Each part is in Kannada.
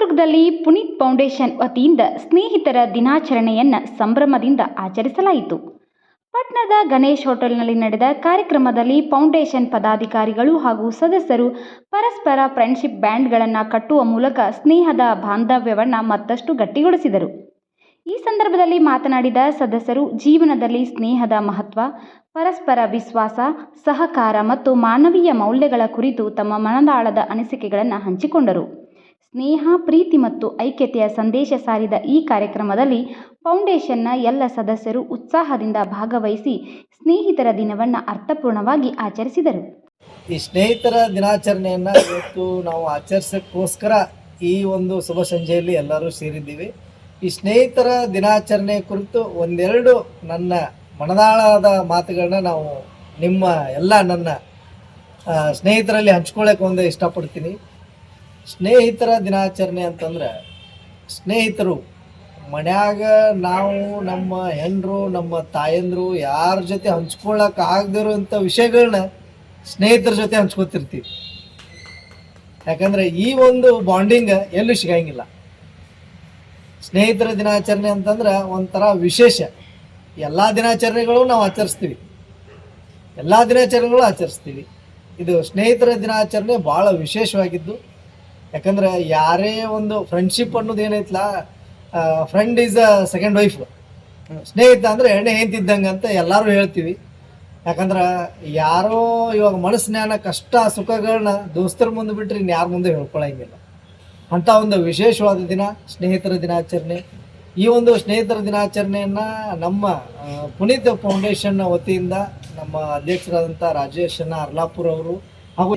ಚಿತ್ರದುರ್ಗದಲ್ಲಿ ಪುನೀತ್ ಫೌಂಡೇಶನ್ ವತಿಯಿಂದ ಸ್ನೇಹಿತರ ದಿನಾಚರಣೆಯನ್ನು ಸಂಭ್ರಮದಿಂದ ಆಚರಿಸಲಾಯಿತು. ಪಟ್ಟಣದ ಗಣೇಶ್ ಹೋಟೆಲ್ನಲ್ಲಿ ನಡೆದ ಕಾರ್ಯಕ್ರಮದಲ್ಲಿ ಫೌಂಡೇಶನ್ ಪದಾಧಿಕಾರಿಗಳು ಹಾಗೂ ಸದಸ್ಯರು ಪರಸ್ಪರ ಫ್ರೆಂಡ್ಶಿಪ್ ಬ್ಯಾಂಡ್ಗಳನ್ನು ಕಟ್ಟುವ ಮೂಲಕ ಸ್ನೇಹದ ಬಾಂಧವ್ಯವನ್ನು ಮತ್ತಷ್ಟು ಗಟ್ಟಿಗೊಳಿಸಿದರು. ಈ ಸಂದರ್ಭದಲ್ಲಿ ಮಾತನಾಡಿದ ಸದಸ್ಯರು ಜೀವನದಲ್ಲಿ ಸ್ನೇಹದ ಮಹತ್ವ, ಪರಸ್ಪರ ವಿಶ್ವಾಸ, ಸಹಕಾರ ಮತ್ತು ಮಾನವೀಯ ಮೌಲ್ಯಗಳ ಕುರಿತು ತಮ್ಮ ಮನದಾಳದ ಅನಿಸಿಕೆಗಳನ್ನು ಹಂಚಿಕೊಂಡರು. ಸ್ನೇಹ, ಪ್ರೀತಿ ಮತ್ತು ಐಕ್ಯತೆಯ ಸಂದೇಶ ಸಾರಿದ ಈ ಕಾರ್ಯಕ್ರಮದಲ್ಲಿ ಫೌಂಡೇಶನ್ನ ಎಲ್ಲ ಸದಸ್ಯರು ಉತ್ಸಾಹದಿಂದ ಭಾಗವಹಿಸಿ ಸ್ನೇಹಿತರ ದಿನವನ್ನು ಅರ್ಥಪೂರ್ಣವಾಗಿ ಆಚರಿಸಿದರು. ಈ ಸ್ನೇಹಿತರ ದಿನಾಚರಣೆಯನ್ನು ಇವತ್ತು ನಾವು ಆಚರಿಸೋಕ್ಕೋಸ್ಕರ ಈ ಒಂದು ಶುಭ ಸಂಜೆಯಲ್ಲಿ ಎಲ್ಲರೂ ಸೇರಿದ್ದೀವಿ. ಈ ಸ್ನೇಹಿತರ ದಿನಾಚರಣೆ ಕುರಿತು ಒಂದೆರಡು ನನ್ನ ಮನದಾಳದ ಮಾತುಗಳನ್ನ ನಾವು ನನ್ನ ಸ್ನೇಹಿತರಲ್ಲಿ ಹಂಚ್ಕೊಳ್ಳೋಕೆ ಒಂದು ಇಷ್ಟಪಡ್ತೀನಿ. ಸ್ನೇಹಿತರ ದಿನಾಚರಣೆ ಅಂತಂದ್ರೆ ಸ್ನೇಹಿತರು ಮನ್ಯಾಗ ನಾವು ನಮ್ಮ ಹೆಂಡರು, ನಮ್ಮ ತಾಯಂದರು ಯಾರ ಜೊತೆ ಹಂಚ್ಕೊಳ್ಳೋಕೆ ಆಗದಿರೋಂಥ ವಿಷಯಗಳನ್ನ ಸ್ನೇಹಿತರ ಜೊತೆ ಹಂಚ್ಕೊತಿರ್ತೀವಿ. ಯಾಕಂದರೆ ಈ ಒಂದು ಬಾಂಡಿಂಗ್ ಎಲ್ಲೂ ಸಿಗಂಗಿಲ್ಲ. ಸ್ನೇಹಿತರ ದಿನಾಚರಣೆ ಅಂತಂದ್ರೆ ಒಂಥರ ವಿಶೇಷ. ಎಲ್ಲ ದಿನಾಚರಣೆಗಳು ನಾವು ಆಚರಿಸ್ತೀವಿ, ಇದು ಸ್ನೇಹಿತರ ದಿನಾಚರಣೆ ಭಾಳ ವಿಶೇಷವಾಗಿದ್ದು. ಯಾಕಂದ್ರೆ ಯಾರೇ ಒಂದು ಫ್ರೆಂಡ್ಶಿಪ್ ಅನ್ನೋದು ಏನೈತಲ್ಲ, friend is a second wife, ಸ್ನೇಹಿತ ಅಂದರೆ ಎಣ್ಣೆ ಹೆಂತಿದ್ದಂಗೆ ಅಂತ ಎಲ್ಲರೂ ಹೇಳ್ತೀವಿ. ಯಾಕಂದ್ರೆ ಯಾರೋ ಇವಾಗ ಮನಸ್ಸಿನ ಕಷ್ಟ ಸುಖಗಳನ್ನ ದೋಸ್ತರ ಮುಂದೆ ಬಿಟ್ಟರೆ ಇನ್ಯಾರ ಮುಂದೆ ಹೇಳ್ಕೊಳಂಗಿಲ್ಲ. ಅಂಥ ಒಂದು ವಿಶೇಷವಾದ ದಿನ ಸ್ನೇಹಿತರ ದಿನಾಚರಣೆ. ಈ ಒಂದು ಸ್ನೇಹಿತರ ದಿನಾಚರಣೆಯನ್ನು ನಮ್ಮ ಪುನೀತ್ ಫೌಂಡೇಶನ್ ವತಿಯಿಂದ ನಮ್ಮ ಅಧ್ಯಕ್ಷರಾದಂಥ ರಾಜೇಶ್ ಅರ್ಲಾಪುರ್ ಅವರು ಹಾಗೂ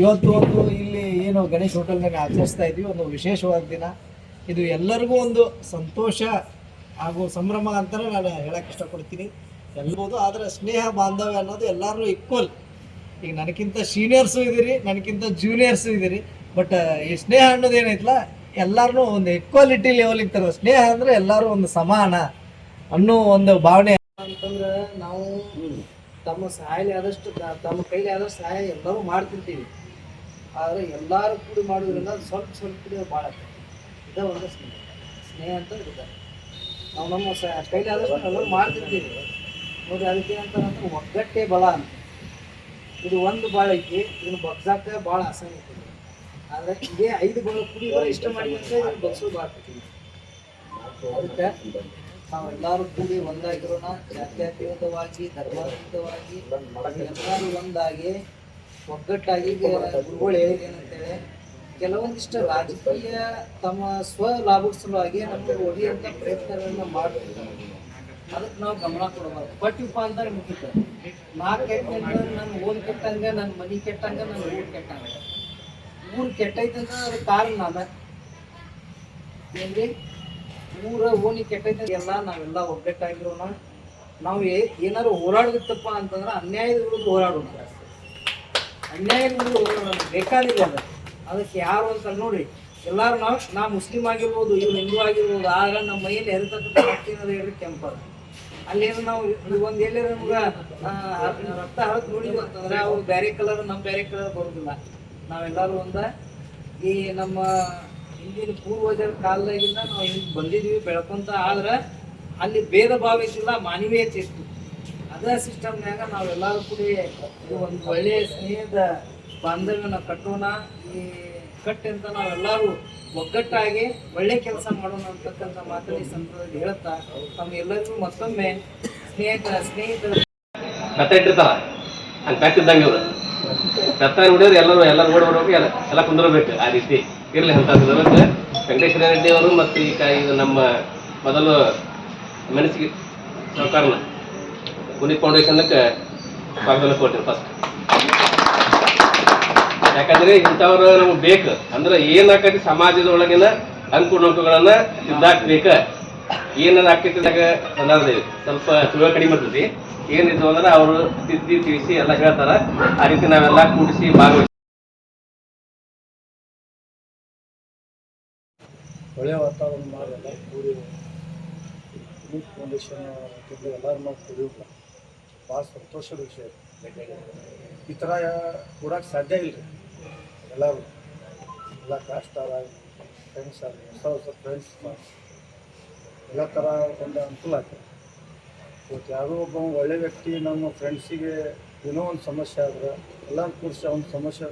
ಇವತ್ತು ಒಂದು ಇಲ್ಲಿ ಏನು ಗಣೇಶ್ ಹೋಟೆಲ್ನಾಗ ಆಚರಿಸ್ತಾ ಇದ್ದೀವಿ, ಒಂದು ವಿಶೇಷವಾದ ದಿನ. ಇದು ಎಲ್ಲರಿಗೂ ಒಂದು ಸಂತೋಷ ಹಾಗೂ ಸಂಭ್ರಮ ಅಂತಲೇ ನಾನು ಹೇಳಕ್ಕೆ ಇಷ್ಟಪಡ್ತೀನಿ. ಎಲ್ಲಬೋದು ಆದರೆ ಸ್ನೇಹ ಬಾಂಧವ್ಯ ಅನ್ನೋದು ಎಲ್ಲರೂ ಈಕ್ವಲ್. ಈಗ ನನಗಿಂತ ಸೀನಿಯರ್ಸು ಇದ್ದೀರಿ, ನನಗಿಂತ ಜೂನಿಯರ್ಸು ಇದ್ದೀರಿ, ಬಟ್ ಈ ಸ್ನೇಹ ಅನ್ನೋದು ಏನೈತಲ್ಲ ಎಲ್ಲರೂ ಒಂದು ಈಕ್ವಾಲಿಟಿ ಲೆವೆಲಿಗೆ ತರೋ. ಸ್ನೇಹ ಅಂದರೆ ಎಲ್ಲರೂ ಒಂದು ಸಮಾನ ಅನ್ನೋ ಒಂದು ಭಾವನೆ. ಅಂತಂದ್ರೆ ನಾವು ತಮ್ಮ ಸಹಾಯ ಆದಷ್ಟು ತಮ್ಮ ಕೈಲಿ ಆದಷ್ಟು ಸಹಾಯ ಎಲ್ಲರೂ ಮಾಡ್ತಿರ್ತೀವಿ. ಆದರೆ ಎಲ್ಲರೂ ಕೂಡಿ ಮಾಡೋದ್ರಿಂದ ಸ್ವಲ್ಪ ಕೂಡಿ ಭಾಳ ಇದೇ ಒಂದು ಸ್ನೇಹ ಅಂತ ಇರುತ್ತೆ. ನಾವು ನಮ್ಮ ಕೈಲಿ ಆದಷ್ಟು ಎಲ್ಲರೂ ಮಾಡ್ತಿರ್ತೀವಿ ನೋಡಿ. ಅದಕ್ಕೆ ಏನಂತ ಒಗ್ಗಟ್ಟೆ ಬಲ ಅಂತ. ಇದು ಒಂದು ಭಾಳ ಐತಿ, ಇದನ್ನು ಬಗ್ಸಾಕ ಭಾಳ ಆಸನೆ ಐತಿ. ಆದರೆ ಇದೇ 5 ಬಳ ಕುಡಿ ಇಷ್ಟ ಮಾಡಿದ್ರೆ ಬಗ್ಸೋದು ಭಾಳ ಐತಿ. ಅದಕ್ಕೆ ನಾವೆಲ್ಲರೂ ಕೂಡಿ ಒಂದಾಗಿರೋಣ. ಜಾತ್ಯತೀತವಾಗಿ, ಧರ್ಮಾತೀತವಾಗಿ ಎಲ್ಲರೂ ಒಂದಾಗಿ ಒಗ್ಗಟ್ಟಾಗಿ. ಗುರುಗಳು ಹೇಳಿದ ಏನಂತೇಳಿ ಕೆಲವೊಂದಿಷ್ಟು ರಾಜಕೀಯ ತಮ್ಮ ಲಾಭದ ಸಲುವಾಗಿ ನಮಗೆ ಹೊಡೆಯುವಂಥ ಪ್ರಯತ್ನಗಳನ್ನ ಮಾಡ್ತಿರ್ತಾರೆ. ಅದಕ್ಕೆ ನಾವು ಗಮನ ಕೊಡಬಾರ್ದು. ಪಟ್ಟಿಪ್ಪ ಅಂತಾರೆ ಮುಗಿತ. ನಾ ಕೆಟ್ಟಂಗೆ ನನ್ನ ಓನ್ ಕೆಟ್ಟಂಗೆ, ನನ್ನ ಮನೆ ಕೆಟ್ಟಂಗೆ, ನನ್ನ ಊರು ಕೆಟ್ಟಂಗೆ. ಊರು ಕೆಟ್ಟೈತೆ ಅಂತ ಅದಕ್ಕೆ ಕಾರಣ ನಾನು ಏನ್ರಿ, ಊರ ಓಣಿ ಕೆಟ್ಟೈತೆ. ನಾವೆಲ್ಲ ಒಗ್ಗಟ್ಟಾಗಿರೋಣ. ನಾವು ಏನಾದ್ರು ಹೋರಾಡೋದಿತ್ತಪ್ಪ ಅಂತಂದ್ರೆ ಅನ್ಯಾಯದ ವಿರುದ್ಧ ಹೋರಾಡೋಣ. ಅನ್ಯಾಯದ ವಿರುದ್ಧ ಹೋರಾಡೋಣ ಬೇಕಾದಿಲ್ಲ. ಅದಕ್ಕೆ ಯಾರು ಅಂತ ನೋಡಿ ಎಲ್ಲರೂ ನಾ ಮುಸ್ಲಿಮ್ ಆಗಿರ್ಬೋದು, ಇವ್ರು ಹಿಂದೂ ಆಗಿರ್ಬೋದು, ಆಗ ನಮ್ಮ ಮೈಯಲ್ಲಿ ಎರಿತಕ್ಕಂಥ ಹೇಳ್ರಿ ಕೆಂಪದ. ಅಲ್ಲೇನು ನಾವು ಒಂದು ಎಲ್ಲೇ ನಮ್ಗೆ ರಕ್ತ ಹರಿದು ನೋಡಿದ್ವಿ ಅಂತಂದ್ರೆ ಅವ್ರು ಬೇರೆ ಕಲರ್, ನಮ್ಮ ಬೇರೆ ಕಲರ್ ಬರೋದಿಲ್ಲ. ನಾವೆಲ್ಲರೂ ಈ ನಮ್ಮ ಹಿಂದಿನ ಪೂರ್ವಜರ ಕಾಲದಾಗಿಂದ ನಾವು ಹಿಂಗೆ ಬಂದಿದ್ವಿ ಬೆಳ್ಕೊಂತ. ಆದ್ರೆ ಅಲ್ಲಿ ಭೇದ ಭಾವ ಇದ್ದಿಲ್ಲ, ಮಾನವೀಯತೆ ಇತ್ತು. ಅದೇ ಸಿಸ್ಟಮ್ನಾಗ ನಾವೆಲ್ಲರೂ ಕೂಡಿ ಒಂದು ಒಳ್ಳೆಯ ಸ್ನೇಹದ ಬಾಂಧವ್ಯನ ಕಟ್ಟೋಣ. ಈ ಕಟ್ಟಂತ ನಾವೆಲ್ಲರೂ ಒಗ್ಗಟ್ಟಾಗಿ ಒಳ್ಳೆ ಕೆಲಸ ಮಾಡೋಣ ಅಂತಕ್ಕಂಥ ಮಾತನ್ನ ಈ ಸಂದರ್ಭದಲ್ಲಿ ಹೇಳ್ತಾ ತಮ್ಮೆಲ್ಲರಿಗೂ ಮತ್ತೊಮ್ಮೆ ಸ್ನೇಹಿತರ ಕಟ್ಟಿದ್ದಂಗೆ ಇವರು ಕತ್ತ ನೋಡಿದ್ರೆ ಎಲ್ಲರೂ ಓಡಿ ಬರ್ಬೇಕು, ಎಲ್ಲ ಕುಂದಿರಬೇಕು. ಆ ರೀತಿ ಇರಲಿ ಅಂತ ವೆಂಕಟೇಶ್ವರ ರೆಡ್ಡಿ ಅವರು ಮತ್ತು ಈಗ ನಮ್ಮ ಮೊದಲು ಮನಸ್ಸಿಗೆ ಸರ್ಕಾರನ ಪುನೀತ್ ಫೌಂಡೇಶನ್ಕ್ಕೆ ಸ್ವಾಗತ ಕೊಡ್ತೀನಿ ಫಸ್ಟ್. ಯಾಕಂದ್ರೆ ಇಂಥವ್ರು ನಮ್ಗೆ ಬೇಕು. ಅಂದ್ರೆ ಏನಾಕತಿ ಸಮಾಜದೊಳಗಿನ ಅಂಕುಡೊಂಕುಗಳನ್ನ ತಿದ್ದಾಕ್ಬೇಕ. ಏನಾರ ಆಕೈತಿದಾಗ ಸಂದರ್ಭದೇವಿ ಸ್ವಲ್ಪ ಸುಳ್ಳು ಕಡಿಮೆ ಬರ್ತೈತಿ. ಏನಿದ್ದು ಅಂದ್ರೆ ಅವರು ತಿಳಿಸಿ ಎಲ್ಲ ಹೇಳ್ತಾರ. ಆ ರೀತಿ ನಾವೆಲ್ಲ ಕೂಡಿಸಿ ಭಾಗವಹಿಸಿ ಒಳ್ಳೆಯ ವಾತಾವರಣ ಮಾಡೆಲ್ಲ ಕೂಡಿ ಪುನೀತ್ ಫೌಂಡೇಶನ್ ಎಲ್ಲರೂ ನಾವು ಕೂಡಿಲ್ಲ. ಭಾಳ ಸಂತೋಷದ ವಿಷಯ. ಈ ಥರ ಕೂಡಕ್ಕೆ ಸಾಧ್ಯ ಇಲ್ಲ ರೀ. ಎಲ್ಲರೂ ಎಲ್ಲ ಕಾಸ್ಟ್ ಫ್ರೆಂಡ್ಸ್ ಆಗಲಿ ಹೊಸ ಫ್ರೆಂಡ್ಸ್ ಎಲ್ಲ ಥರ ಒಂದು ಅನುಕೂಲ ಆಗ್ತದೆ. ಇವತ್ತು ಯಾವುದೋ ಒಬ್ಬ ಒಳ್ಳೆ ವ್ಯಕ್ತಿ ನಮ್ಮ ಫ್ರೆಂಡ್ಸಿಗೆ ಏನೋ ಒಂದು ಸಮಸ್ಯೆ ಆದ್ರೆ ಎಲ್ಲ ಕೂರಿಸಿ ಅವ್ನ ಸಮಸ್ಯೆ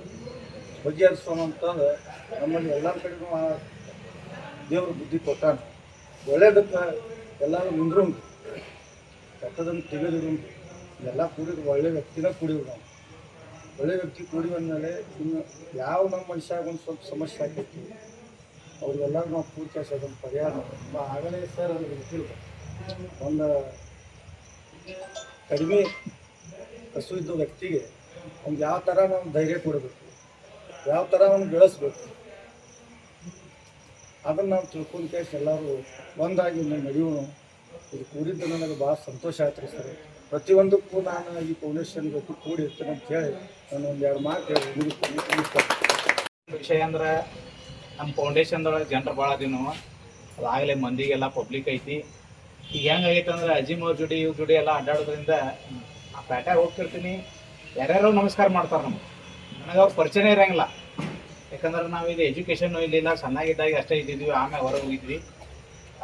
ಬಗೆಹರಿಸೋಣ ಅಂತಂದ್ರೆ ನಮ್ಮಲ್ಲಿ ಎಲ್ಲ ಕಡೆನೂ ಆ ದೇವ್ರ ಬುದ್ಧಿ ಕೊಟ್ಟಾನ. ಒಳ್ಳೇದಕ್ಕೆ ಎಲ್ಲರೂ ನಿಂದ್ರು ಕೆಟ್ಟದನ್ನು ತೆಗೆದ್ರು ಎಲ್ಲ ಕೂಡಿದ್ರು ಒಳ್ಳೆ ವ್ಯಕ್ತಿನ ಕೂಡಿದ್ರು ನಾವು. ಒಳ್ಳೆ ವ್ಯಕ್ತಿ ಕೂಡಿ ಬಂದಮೇಲೆ ಇನ್ನು ಯಾವ ನಮ್ಮ ಮನುಷ್ಯಾಗ ಒಂದು ಸ್ವಲ್ಪ ಸಮಸ್ಯೆ ಆಗೈತಿ ಅವ್ರಿಗೆಲ್ಲ ನಾವು ಪೂರ್ತಿ ಅದನ್ನು ಪರಿಹಾರ ಆಗಲೇ ಸರ್ ಅದು ಗೊತ್ತಿಲ್ಲ. ಒಂದು ಕಡಿಮೆ ಕಸು ಇದ್ದ ವ್ಯಕ್ತಿಗೆ ಅವ್ನಿಗೆ ಯಾವ ಥರ ನಾವು ಧೈರ್ಯ ಕೊಡಬೇಕು, ಯಾವ ಥರ ಅವ್ನು ಬೆಳೆಸ್ಬೇಕು ಅದನ್ನು ನಾವು ತಿಳ್ಕೊಂಡು ಕೇಸ್ ಎಲ್ಲರೂ ಒಂದಾಗಿ ನಡೆಯೋಣ. ಇದು ಕೂಡಿದ್ದು ನನಗೆ ಭಾಳ ಸಂತೋಷ ಆಯ್ತು ರೀ ಸರ್. ಪ್ರತಿಯೊಂದಕ್ಕೂ ನಾನು ಈ ಫೌಂಡೇಶನ್ ಜೊತೆ ಕೂಡಿ ಇರ್ತೇನೆ ಅಂತ ಹೇಳಿ ನಾನು ಒಂದು 2 ಮಾತು ಹೇಳಿ ವಿಷಯ ಅಂದ್ರೆ ನಮ್ಮ ಫೌಂಡೇಶನ್ದೊಳಗೆ ಜನರು ಭಾಳ ಅದೀವಿ ನಾವು. ಅದಾಗಲೇ ಮಂದಿಗೆಲ್ಲ ಪಬ್ಲಿಕ್ ಐತಿ. ಈಗ ಹೆಂಗಾಗೈತೆ ಅಂದ್ರೆ ಅಜೀಮ್ ಅವ್ರ ಜೋಡಿ ಇವ್ರ ಜೋಡಿ ಎಲ್ಲ ಅಡ್ಡಾಡೋದ್ರಿಂದ ಆ ಪ್ಯಾಟ್ಯಾಗ ಹೋಗ್ತಿರ್ತೀನಿ, ಯಾರ್ಯಾರೋ ನಮಸ್ಕಾರ ಮಾಡ್ತಾರೆ ನಮ್ಗೆ. ನನಗೆ ಅವ್ರ ಪರಿಚಯನೇ ಇರೋಂಗಿಲ್ಲ. ಯಾಕಂದ್ರೆ ನಾವು ಇದು ಎಜುಕೇಷನ್ನು ಇಲ್ಲಿಲ್ಲ, ಸಣ್ಣಾಗಿದ್ದಾಗ ಅಷ್ಟೇ ಇದ್ದಿದ್ವಿ, ಆಮೇಲೆ ಹೊರಗೆ ಹೋಗಿದ್ವಿ.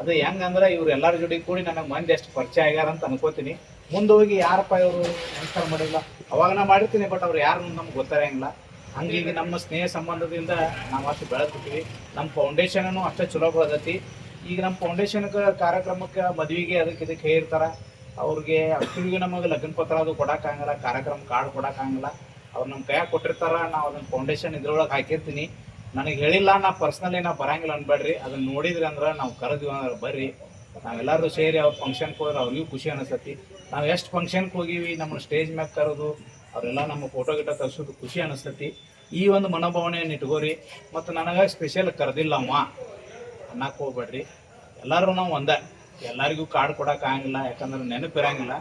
ಅದು ಹೆಂಗಂದ್ರೆ ಇವ್ರು ಎಲ್ಲರ ಜೋಡಿ ಕೂಡಿ ನನಗೆ ಮಂದಿ ಎಷ್ಟು ಪರಿಚಯ ಆಗ್ಯಾರ ಅಂತ ಅನ್ಕೋತೀನಿ. ಮುಂದೆ ಹೋಗಿ ಯಾರಪ್ಪ ಇವರು ನಮಸ್ಕಾರ ಮಾಡಿಲ್ಲ, ಅವಾಗ ನಾ ಮಾಡಿರ್ತೀನಿ, ಬಟ್ ಅವ್ರು ಯಾರು ನಮ್ಗೆ ಗೊತ್ತಾರಂಗಿಲ್ಲ. ಹಂಗಾಗಿ ನಮ್ಮ ಸ್ನೇಹ ಸಂಬಂಧದಿಂದ ನಾವು ಅಷ್ಟು ಬೆಳೆದ್ಬಿಟ್ಟಿವಿ. ನಮ್ಮ ಫೌಂಡೇಶನೂ ಅಷ್ಟೇ ಚಲೋ ಬೆಳೆದೈತಿ. ಈಗ ನಮ್ಮ ಫೌಂಡೇಶನ್ಗೆ ಕಾರ್ಯಕ್ರಮಕ್ಕೆ ಮದುವೆಗೆ ಇದಕ್ಕೆ ಹೇಳಿರ್ತಾರೆ. ಅವ್ರಿಗೆ ಅಕ್ಕಳಿಗೆ ನಮಗೆ ಲಗ್ನ ಪತ್ರ ಅದು ಕೊಡೋಕ್ಕಾಗಲ್ಲ, ಕಾರ್ಯಕ್ರಮ ಕಾರ್ಡ್ ಕೊಡೋಕ್ಕಾಗಲ್ಲ. ಅವ್ರು ನಮ್ಮ ಕೈಯಾಗ ಕೊಟ್ಟಿರ್ತಾರೆ, ನಾವು ಅದನ್ನು ಫೌಂಡೇಶನ್ ಇದ್ರೊಳಗೆ ಹಾಕಿರ್ತೀನಿ. ನನಗೆ ಹೇಳಿಲ್ಲ, ನಾ ಪರ್ಸ್ನಲಿ ನಾವು ಬರಂಗಿಲ್ಲ ಅನ್ಬೇಡ್ರಿ. ಅದನ್ನು ನೋಡಿದ್ರಿ ಅಂದ್ರೆ ನಾವು ಕರೆದ್ವಿ ಅಂದ್ರೆ ಬರ್ರಿ, ನಾವೆಲ್ಲರೂ ಸೇರಿ ಅವ್ರ ಫಂಕ್ಷನ್ಗೆ ಹೋದ್ರೆ ಅವ್ರಿಗೂ ಖುಷಿ ಅನಿಸ್ತತಿ. ನಾವು ಎಷ್ಟು ಫಂಕ್ಷನ್ಗೆ ಹೋಗಿವಿ, ನಮ್ಮ ಸ್ಟೇಜ್ ಮ್ಯಾಗ ಕರೆದು ಅವರೆಲ್ಲ ನಮ್ಮ ಫೋಟೋ ಗಿಟ ತರಿಸೋದು ಖುಷಿ ಅನಿಸ್ತತಿ. ಈ ಒಂದು ಮನೋಭಾವನೆಯನ್ನು ಇಟ್ಕೋರಿ. ಮತ್ತು ನನಗಾಗಿ ಸ್ಪೆಷಲ್ ಕರೆದಿಲ್ಲ ಅವ ಅನ್ನಕ್ಕೆ ಹೋಗ್ಬೇಡ್ರಿ. ಎಲ್ಲರೂ ನಾವು ಒಂದೇ, ಎಲ್ಲರಿಗೂ ಕಾರ್ಡ್ ಕೊಡೋಕ್ಕಾಗಂಗಿಲ್ಲ, ಯಾಕಂದ್ರೆ ನೆನಪಿರಂಗಿಲ್ಲ.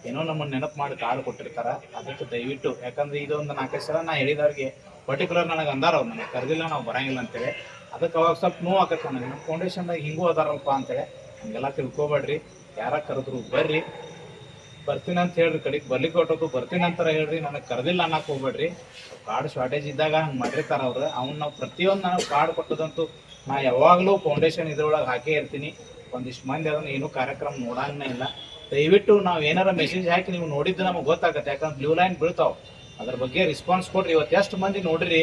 ಏನೋ ನಮ್ಮನ್ನು ನೆನಪು ಮಾಡಿ ಕಾರ್ಡ್ ಕೊಟ್ಟಿರ್ತಾರೆ. ಅದಕ್ಕೆ ದಯವಿಟ್ಟು, ಯಾಕಂದ್ರೆ ಇದೊಂದು 4 ಸಲ ನಾ ಹೇಳಿದವ್ರಿಗೆ ಪರ್ಟಿಕ್ಯುಲರ್ ನನಗೆ ಅಂದಾರ ಅವ್ರು, ನನಗೆ ಕರೆದಿಲ್ಲ ನಾವು ಬರಂಗಿಲ್ಲ ಅಂತೇಳಿ. ಅದಕ್ಕೆ ಅವಾಗ ಸ್ವಲ್ಪ ನೋವು ಆಗತ್ತೆ ನನಗೆ. ನಮ್ಮ ಫೌಂಡೇಶನ್ದಾಗ ಹಿಂಗೂ ಅದಾರಲ್ಪ ಅಂತೇಳಿ. ಹಂಗೆಲ್ಲ ತಿಳ್ಕೊಬೇಡ್ರಿ. ಯಾರ ಕರೆದ್ರು ಬರ್ರಿ, ಬರ್ತೀನಿ ಅಂತ ಹೇಳ್ರಿ. ಕಡೆಗೆ ಬರ್ಲಿಕ್ಕೆ ಹೊಟ್ಟೋದು ಬರ್ತೀನಿ ಅಂತಾರೆ ಹೇಳ್ರಿ, ನನಗೆ ಕರೆದಿಲ್ಲ ಅನ್ನಕ್ಕೆ ಹೋಗ್ಬೇಡ್ರಿ. ಕಾರ್ಡ್ ಶಾರ್ಟೇಜ್ ಇದ್ದಾಗ ಹಂಗೆ ಮಾಡಿರ್ತಾರೆ ಅವ್ರು. ಅವ್ನು ನಾವು ಪ್ರತಿಯೊಂದು ನನಗೆ ಕಾರ್ಡ್ ಕೊಟ್ಟದಂತೂ ನಾ ಯಾವಾಗಲೂ ಫೌಂಡೇಶನ್ ಇದ್ರೊಳಗೆ ಹಾಕೇ ಇರ್ತೀನಿ. ಒಂದಿಷ್ಟು ಮಂದಿ ಅದನ್ನು ಏನೂ ಕಾರ್ಯಕ್ರಮ ನೋಡಂಗೇ ಇಲ್ಲ. ದಯವಿಟ್ಟು ನಾವು ಏನಾರ ಮೆಸೇಜ್ ಹಾಕಿ ನೀವು ನೋಡಿದ್ದು ನಮಗೆ ಗೊತ್ತಾಗುತ್ತೆ. ಯಾಕಂದ್ರೆ ಬ್ಲೂ ಲೈನ್ ಬೀಳ್ತಾವೆ, ಅದ್ರ ಬಗ್ಗೆ ರೆಸ್ಪಾನ್ಸ್ ಕೊಡ್ರಿ. ಇವತ್ತು ಎಷ್ಟು ಮಂದಿ ನೋಡ್ರಿ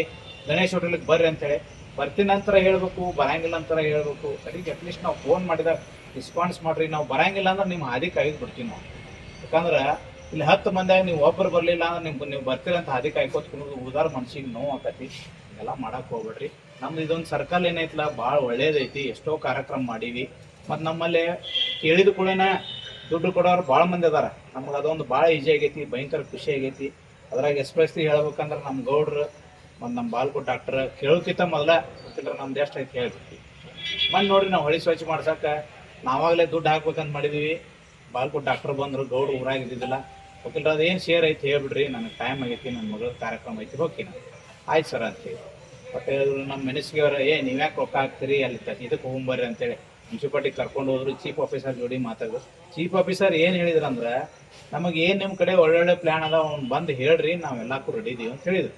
ಗಣೇಶ್ ಹೋಟೆಲಿಗೆ ಬರ್ರಿ ಅಂತೇಳಿ. ಬರ್ತೀನಿ ನಂತರ ಹೇಳ್ಬೇಕು, ಬರಂಗಿಲ್ಲ ಅಂತಾರೆ ಹೇಳ್ಬೇಕು. ಕಡೆಗೆ ಅಟ್ಲೀಸ್ಟ್ ನಾವು ಫೋನ್ ಮಾಡಿದಾಗ ರೆಸ್ಪಾನ್ಸ್ ಮಾಡಿರಿ. ನಾವು ಬರಂಗಿಲ್ಲ ಅಂದ್ರೆ ನಿಮ್ಮ ಹಾದಿ ಕಾಯ್ದು ಬಿಡ್ತೀವಿ ನಾವು. ಯಾಕಂದ್ರೆ ಇಲ್ಲಿ 10 ಮಂದಿಯಾಗ ನೀವು ಒಬ್ಬರು ಬರಲಿಲ್ಲ ಅಂದ್ರೆ ನೀವು ಬರ್ತೀರ ಅಂತ ಹಾದಿ ಕಾಯ್ಕೋತ ಕುಣಿದು ಉದಾರ ಮನ್ಸಿಗೆ ನೋವು ಆಕತಿ. ಎಲ್ಲ ಮಾಡಕ್ಕೆ ಹೋಗ್ಬೇಡ್ರಿ. ನಮ್ದು ಇದೊಂದು ಸರ್ಕಲ್ ಏನೈತಿಲ್ಲ ಭಾಳ ಒಳ್ಳೇದೈತಿ. ಎಷ್ಟೋ ಕಾರ್ಯಕ್ರಮ ಮಾಡೀವಿ. ಮತ್ತು ನಮ್ಮಲ್ಲಿ ಕೇಳಿದ ಕೂಡಲೇ ದುಡ್ಡು ಕೊಡೋರು ಭಾಳ ಮಂದಿ ಅದಾರ. ನಮ್ಗೆ ಅದೊಂದು ಭಾಳ ಈಜಿ ಆಗೈತಿ, ಭಯಂಕರ ಖುಷಿ ಆಗೈತಿ. ಅದ್ರಾಗ ಎಸ್ಪೆಷಲಿ ಹೇಳ್ಬೇಕಂದ್ರೆ ನಮ್ಮ ಗೌಡ್ರು ಮತ್ತು ನಮ್ಮ ಬಾಲ್ಕೋಟ್ ಡಾಕ್ಟ್ರ್ ಕೇಳೋಕ್ಕಿಂತ ಮೊದಲ ಗೊತ್ತಿಲ್ಲ ನಮ್ದು ಎಷ್ಟು ಐತಿ ಹೇಳ್ಬಿಟ್ಟು. ಮನೆ ನೋಡ್ರಿ, ನಾವು ಹೊಳಿ ಸ್ವಚ್ಛ ಮಾಡ್ಸಕ್ಕೆ ನಾವಾಗಲೇ ದುಡ್ಡು ಹಾಕ್ಬೇಕಂತ ಮಾಡಿದ್ದೀವಿ. ಬಾಲ್ಕೋಟ್ ಡಾಕ್ಟ್ರ್ ಬಂದರು, ಗೌಡ್ರು ಊರಾಗಿದ್ದಿದ್ದಿಲ್ಲ. ಗೊತ್ತಿಲ್ಲ ಅದೇನು ಶೇರ್ ಐತಿ ಹೇಳ್ಬಿಡ್ರಿ, ನನಗೆ ಟೈಮ್ ಆಗೈತಿ, ನನ್ನ ಮಗಳ ಕಾರ್ಯಕ್ರಮ ಐತಿ, ಹೋಗ್ತೀನಿ. ಆಯ್ತು ಸರ್ ಅಂತೇಳಿ. ಬಟ್ ನಮ್ಮ ಮೆಣಸಿಗೆ ಅವ್ರು ನೀವ್ಯಾಕೆ ರೊಕ್ಕ ಹಾಕ್ತೀರಿ, ಅಲ್ಲಿ ಇದಕ್ಕೆ ಹೋಗ್ಬರ್ರಿ ಅಂತೇಳಿ ಮುನ್ಸಿಪಾಲ್ಟಿಗೆ ಕರ್ಕೊಂಡು ಹೋದ್ರು. ಚೀಫ್ ಆಫೀಸರ್ ಜೋಡಿ ಮಾತಾಡಿದ್ರು. ಚೀಫ್ ಆಫೀಸರ್ ಏನು ಹೇಳಿದ್ರಂದ್ರೆ, ನಮಗೆ ಏನು ನಿಮ್ಮ ಕಡೆ ಒಳ್ಳೊಳ್ಳೆ ಪ್ಲ್ಯಾನ್ ಅದ, ಅವ್ನು ಬಂದು ಹೇಳ್ರಿ, ನಾವೆಲ್ಲಕ್ಕೂ ರೆಡಿ ಇದೀವಿ ಅಂತ ಹೇಳಿದ್ರು.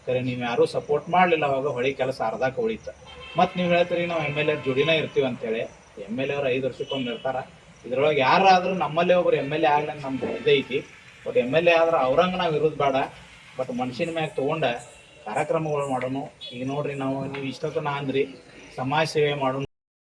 ಕರೆ ನೀವು ಯಾರೂ ಸಪೋರ್ಟ್ ಮಾಡಲಿಲ್ಲ. ಅವಾಗ ಹೊಳಿ ಕೆಲಸ ಅರ್ಧಕ್ಕೆ ಉಳಿತು. ಮತ್ತು ನೀವು ಹೇಳ್ತೀರಿ ನಾವು MLA ಜೋಡಿನೇ ಇರ್ತೀವಿ ಅಂತೇಳಿ. MLA ಅವ್ರು 5 ವರ್ಷಕ್ಕೊಮ್ಮೆ ಇರ್ತಾರೆ. ಇದ್ರೊಳಗೆ ಯಾರಾದರೂ ನಮ್ಮಲ್ಲೇ ಒಬ್ರು MLA ಆಗ್ಲಂಗೆ ನಮ್ದು ಇದೈತಿ. ಬಟ್ MLA ಆದ್ರೆ ಅವ್ರಂಗೆ ನಾವು ಇರೋದು ಬೇಡ. ಬಟ್ ಮನುಷ್ಯನ ಮ್ಯಾಗ ತೊಗೊಂಡ ಕಾರ್ಯಕ್ರಮಗಳು ಮಾಡೋಣ. ಈಗ ನೋಡ್ರಿ, ನಾವು ನೀವು ಇಷ್ಟೊತ್ತು ನಾ ಅಂದ್ರಿ ಸಮಾಜ ಸೇವೆ ಮಾಡೋಣ.